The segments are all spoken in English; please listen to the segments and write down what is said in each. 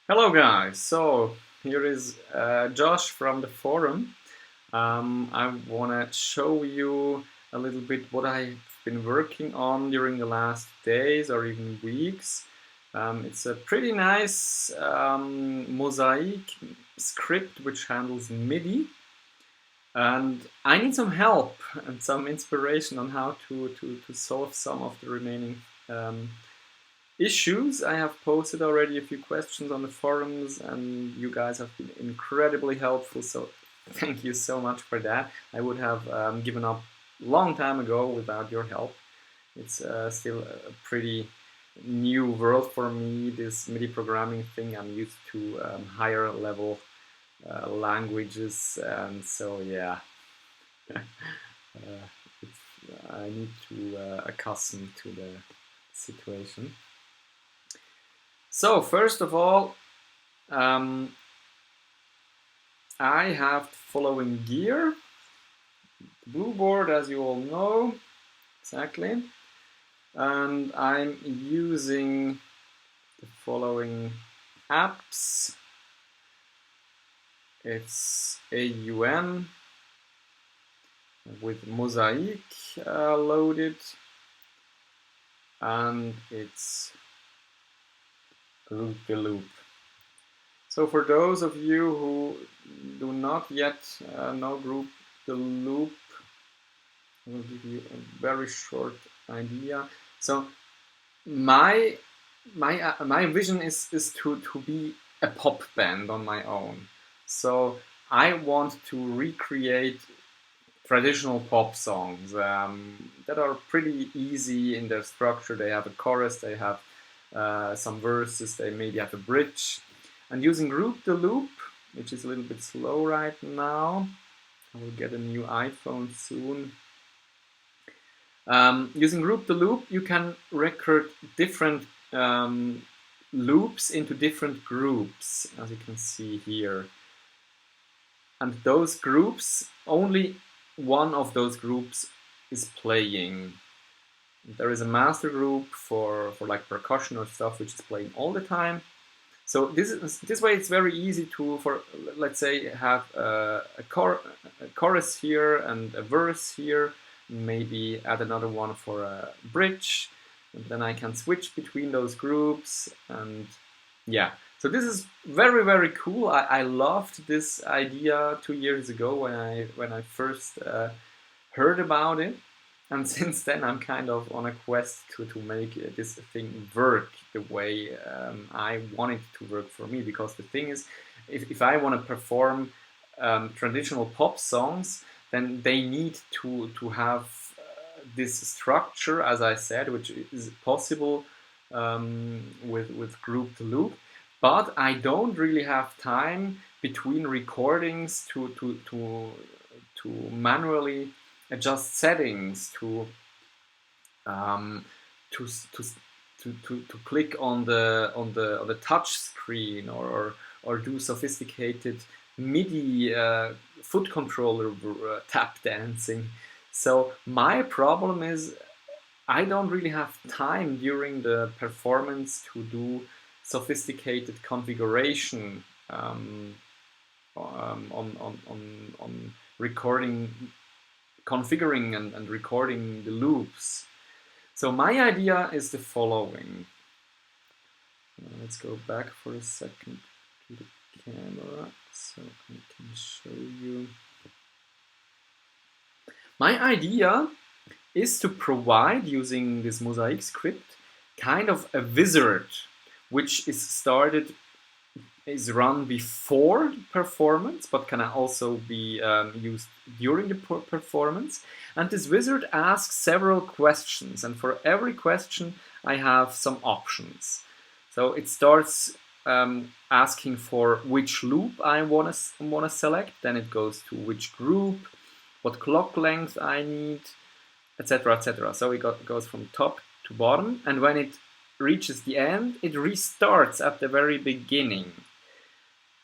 Hello guys, so here is Josh from the forum. I want to show you a little bit what I've been working on during the last days or even weeks. It's a pretty nice Mosaic script which handles MIDI, and I need some help and some inspiration on how to solve some of the remaining issues. I have posted already a few questions on the forums, and you guys have been incredibly helpful, so thank you so much for that. I would have given up long time ago without your help. It's still a pretty new world for me, this MIDI programming thing. I'm used to higher level languages, and so yeah, I need to accustom to the situation. So first of all, I have the following gear. The blue board, as you all know, exactly. And I'm using the following apps. It's AUM with Mosaic loaded, and it's Group the Loop. So for those of you who do not yet know Group the Loop, I will give you a very short idea. So my vision is to be a pop band on my own. So I want to recreate traditional pop songs that are pretty easy in their structure. They have a chorus, they have some verses, they maybe have a bridge. And using Group the Loop, which is a little bit slow right now, I will get a new iPhone soon. Using Group the Loop, you can record different loops into different groups, as you can see here. And those groups, only one of those groups is playing. There is a master group for like percussion or stuff, which is playing all the time. So this way it's very easy to, for let's say, have a chorus here and a verse here, maybe add another one for a bridge, and then I can switch between those groups. And yeah, so this is very cool. I loved this idea 2 years ago when I first heard about it. And since then, I'm kind of on a quest to make this thing work the way I want it to work for me. Because the thing is, if I want to perform traditional pop songs, then they need to have this structure, as I said, which is possible with Group the Loop. But I don't really have time between recordings to manually adjust settings, to click on the touch screen, or do sophisticated MIDI foot controller tap dancing. So my problem is I don't really have time during the performance to do sophisticated configuration on recording, configuring and recording the loops. So my idea is the following. Let's go back for a second to the camera so I can show you. My idea is to provide, using this Mosaic script, kind of a wizard which is run before performance, but can also be used during the performance. And this wizard asks several questions, and for every question I have some options. So it starts asking for which loop I want to select, then it goes to which group, what clock length I need, etc., etc. So it goes from top to bottom, and when it reaches the end, it restarts at the very beginning.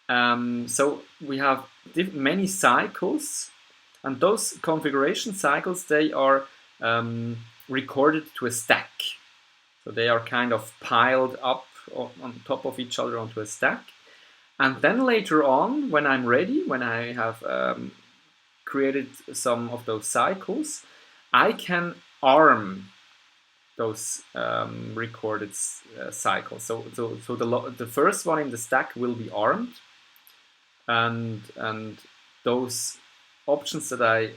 So we have many cycles, and those configuration cycles, they are recorded to a stack. So they are kind of piled up on top of each other onto a stack. And then later on, when I'm ready, when I have created some of those cycles, I can arm those recorded cycles. So the first one in the stack will be armed, and those options that I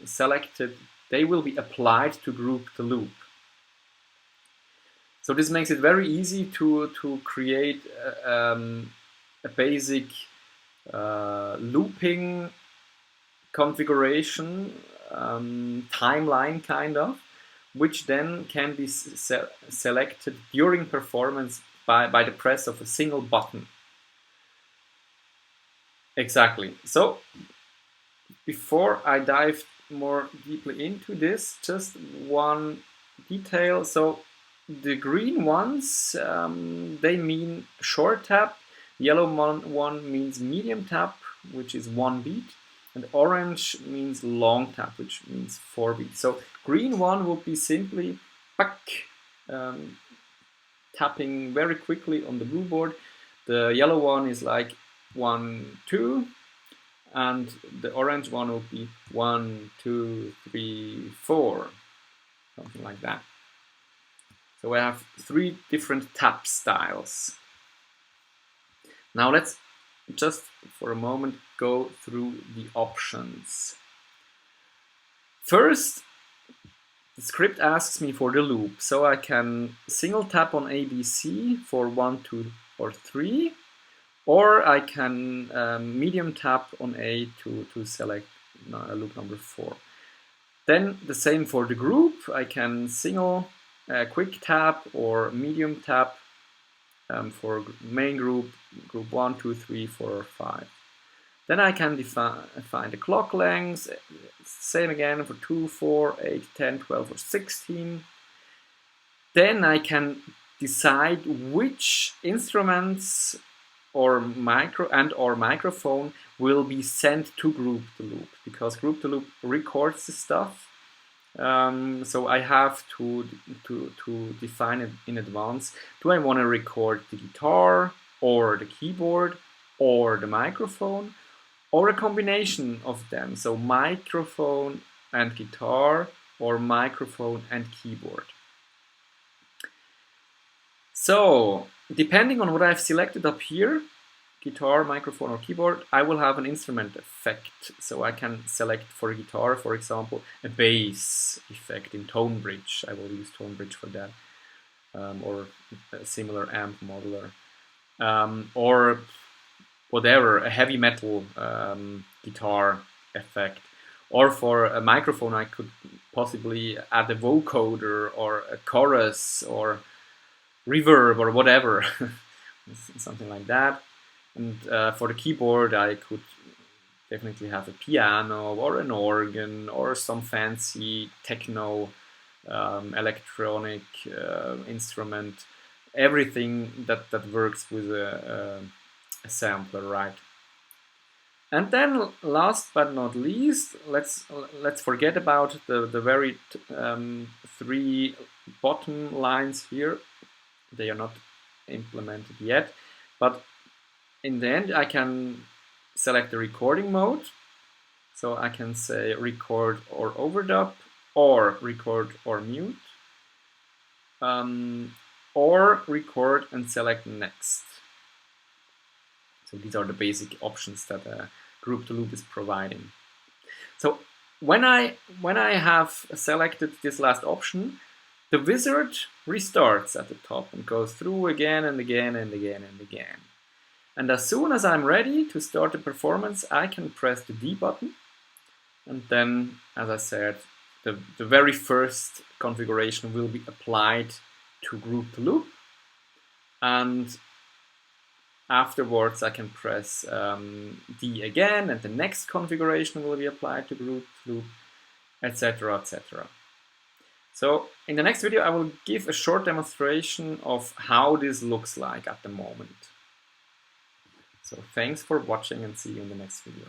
selected, they will be applied to group the loop. So this makes it very easy to create a basic looping configuration timeline kind of, which then can be selected during performance by the press of a single button. Exactly. So before I dive more deeply into this, just one detail. So the green ones, they mean short tap. Yellow one means medium tap, which is 1 beat. And orange means long tap, which means 4 beats. So green one would be simply tapping very quickly on the blue board. The yellow one is like 1, 2. And the orange one would be 1, 2, 3, 4. Something like that. So I have 3 different tap styles. Now let's just for a moment go through the options. First, the script asks me for the loop, so I can single tap on ABC for 1, 2, or 3, or I can medium tap on A to select loop number 4. Then the same for the group. I can single quick tap or medium tap for main group 1, 2, 3, 4, or 5. Then I can define the clock lengths, same again for 2, 4, 8, 10, 12, or 16. Then I can decide which instruments or microphone will be sent to group the loop, because group the loop records the stuff. So I have to define it in advance. Do I want to record the guitar or the keyboard or the microphone, or a combination of them? So microphone and guitar, or microphone and keyboard. So depending on what I've selected up here, guitar, microphone, or keyboard, I will have an instrument effect. So I can select for guitar, for example, a bass effect in tone bridge. I will use tone bridge for that, or a similar amp modular, or whatever, a heavy metal guitar effect. Or for a microphone, I could possibly add a vocoder or a chorus or reverb or whatever, something like that. And for the keyboard, I could definitely have a piano or an organ or some fancy techno electronic instrument, everything that works with a sampler, right? And then last but not least, let's forget about the very 3 bottom lines here. They are not implemented yet, but in the end I can select the recording mode. So I can say record or overdub, or record or mute, or record and select next. So these are the basic options that Group to Loop is providing. So when I have selected this last option, the wizard restarts at the top and goes through again and again and again and again. And as soon as I'm ready to start the performance, I can press the D button. And then, as I said, the very first configuration will be applied to Group to Loop. And afterwards, I can press D again, and the next configuration will be applied to Group to Loop, etc., etc. So in the next video, I will give a short demonstration of how this looks like at the moment. So thanks for watching, and see you in the next video.